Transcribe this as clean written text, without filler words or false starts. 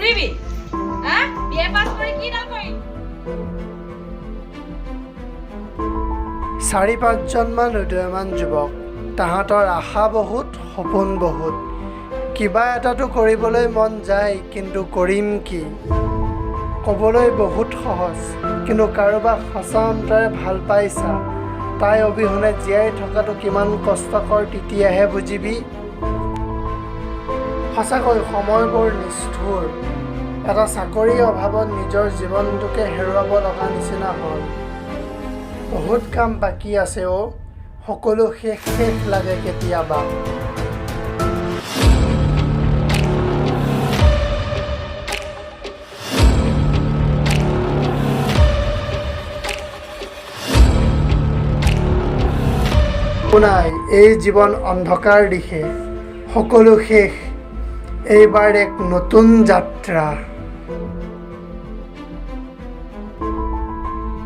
ঘুৰিবি হ্যাঁ বিয়ে পাস কৰে কি না কৰি 4-5জনমান উদীয়মান যুৱক তাহাঁতৰ আশা বহুত সপোন বহুত কিবা এটাতো কৰিবলৈ মন যায় কিন্তু কৰিম কি ক'বলৈ বহুত সহজ কিন্তু কাৰোবাক সঁচা অন্তৰে ভাল পাইছা তাই অবিহনে জীয়াই থকাটো কিমান কষ্টকৰ তেতিয়াহে বুজিবি সঁচাকৈ সময়বোৰ নিষ্ঠুৰ এটা চাকৰিৰ অভাৱত নিজৰ জীৱনটোকে হেৰুৱাব লগা নিচিনা হ'ল বহুত কাম বাকী আছে সকলো শেষ লাগে কেতিয়াবা নাই এই জীৱন অন্ধকাৰ দিশে সকলো শেষ এইবাৰ এক নতুন যাত্ৰা